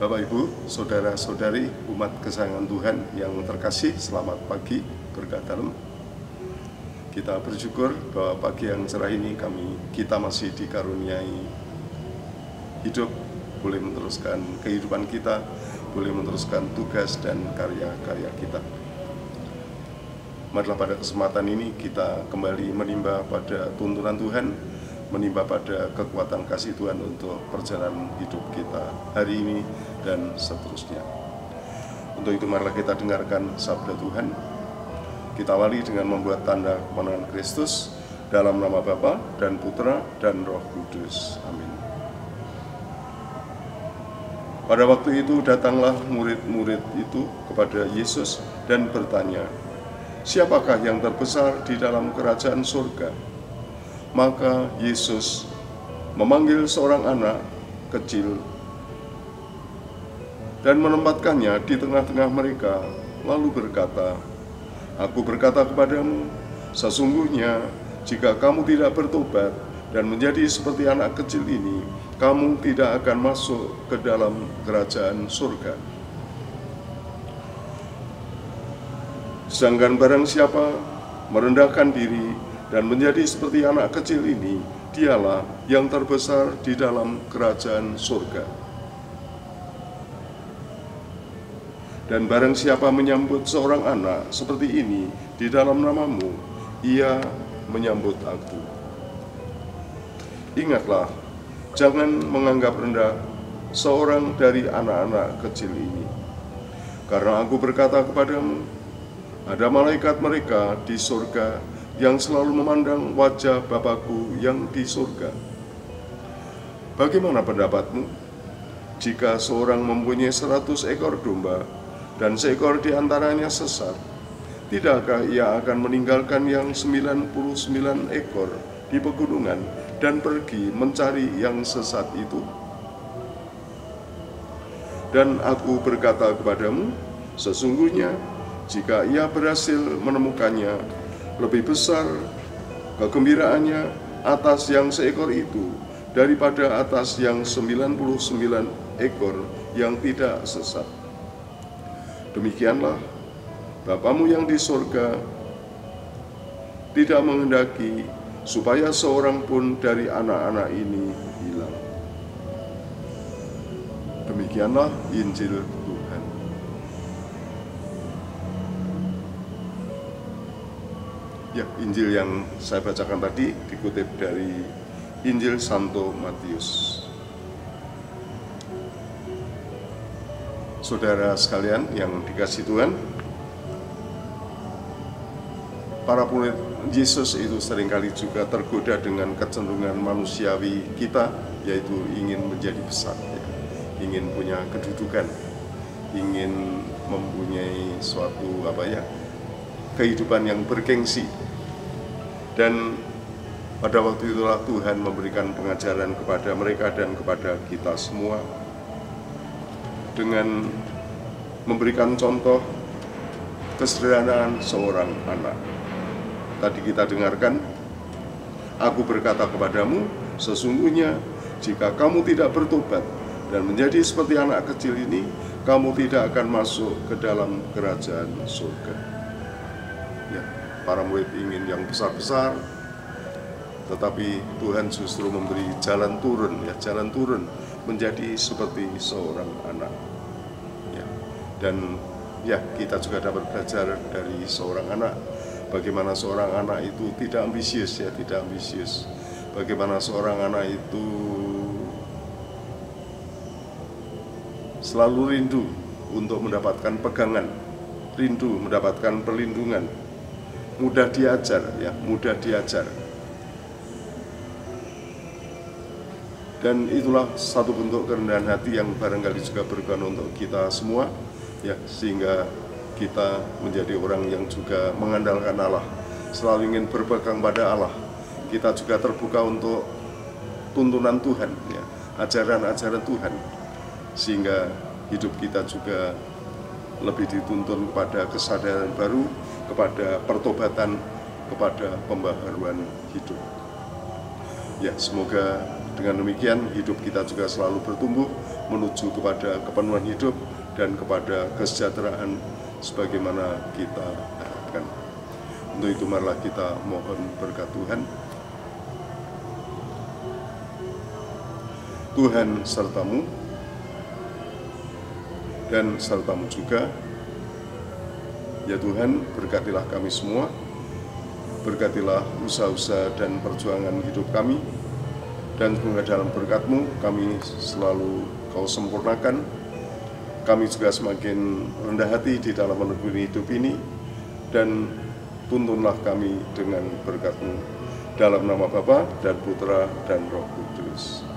Bapak, Ibu, saudara-saudari, umat kesayangan Tuhan yang terkasih, selamat pagi, berkat dalam. Kita bersyukur bahwa pagi yang cerah ini kita masih dikaruniai hidup, boleh meneruskan kehidupan kita, boleh meneruskan tugas dan karya-karya kita. Marilah pada kesempatan ini kita kembali menimba pada tuntunan Tuhan, menimba pada kekuatan kasih Tuhan untuk perjalanan hidup kita hari ini dan seterusnya. Untuk itu marilah kita dengarkan sabda Tuhan. Kita awali dengan membuat tanda kemenangan Kristus dalam nama Bapa dan Putra dan Roh Kudus. Amin. Pada waktu itu datanglah murid-murid itu kepada Yesus dan bertanya, "Siapakah yang terbesar di dalam kerajaan surga?" Maka Yesus memanggil seorang anak kecil dan menempatkannya di tengah-tengah mereka, lalu berkata, "Aku berkata kepadamu, sesungguhnya jika kamu tidak bertobat dan menjadi seperti anak kecil ini, kamu tidak akan masuk ke dalam kerajaan surga. Sedangkan barang siapa merendahkan diri dan menjadi seperti anak kecil ini, dialah yang terbesar di dalam kerajaan surga. Dan barang siapa menyambut seorang anak seperti ini di dalam namamu, ia menyambut aku. Ingatlah, jangan menganggap rendah seorang dari anak-anak kecil ini. Karena aku berkata kepadamu, ada malaikat mereka di surga yang selalu memandang wajah Bapakku yang di surga. Bagaimana pendapatmu? Jika seorang mempunyai 100 ekor domba, dan seekor di antaranya sesat, tidakkah ia akan meninggalkan yang 99 ekor di pegunungan dan pergi mencari yang sesat itu? Dan aku berkata kepadamu, sesungguhnya jika ia berhasil menemukannya, lebih besar kegembiraannya atas yang seekor itu daripada atas yang 99 ekor yang tidak sesat. Demikianlah Bapamu yang di surga tidak menghendaki supaya seorang pun dari anak-anak ini hilang." Demikianlah Injil Tuhan. Ya, Injil yang saya bacakan tadi dikutip dari Injil Santo Matius. Saudara sekalian yang dikasihi Tuhan, para murid Yesus itu seringkali juga tergoda dengan kecenderungan manusiawi kita, yaitu ingin menjadi besar, ya, ingin punya kedudukan, ingin mempunyai suatu kehidupan yang bergengsi. Dan pada waktu itulah Tuhan memberikan pengajaran kepada mereka dan kepada kita semua dengan memberikan contoh kesederhanaan seorang anak. Tadi kita dengarkan, aku berkata kepadamu, sesungguhnya jika kamu tidak bertobat dan menjadi seperti anak kecil ini, kamu tidak akan masuk ke dalam kerajaan surga. Ya, para murid ingin yang besar-besar, tetapi Tuhan justru memberi jalan turun menjadi seperti seorang anak. Ya, dan ya, kita juga dapat belajar dari seorang anak, bagaimana seorang anak itu tidak ambisius. Bagaimana seorang anak itu selalu rindu untuk mendapatkan pegangan, rindu mendapatkan perlindungan, mudah diajar. Dan itulah satu bentuk kerendahan hati yang barangkali juga berguna untuk kita semua, ya, sehingga kita menjadi orang yang juga mengandalkan Allah, selalu ingin berpegang pada Allah. Kita juga terbuka untuk tuntunan Tuhan, ya, ajaran-ajaran Tuhan, sehingga hidup kita juga lebih dituntun kepada kesadaran baru, kepada pertobatan, kepada pembaharuan hidup. Ya, semoga dengan demikian hidup kita juga selalu bertumbuh menuju kepada kepenuhan hidup dan kepada kesejahteraan sebagaimana kita harapkan. Untuk itu marilah kita mohon berkat Tuhan. Tuhan sertamu dan sertamu juga. Ya Tuhan, berkatilah kami semua, berkatilah usaha-usaha dan perjuangan hidup kami, dan semoga dalam berkat-Mu kami selalu Kau sempurnakan. Kami juga semakin rendah hati di dalam menekuni hidup ini, dan tuntunlah kami dengan berkat-Mu. Dalam nama Bapa dan Putra dan Roh Kudus.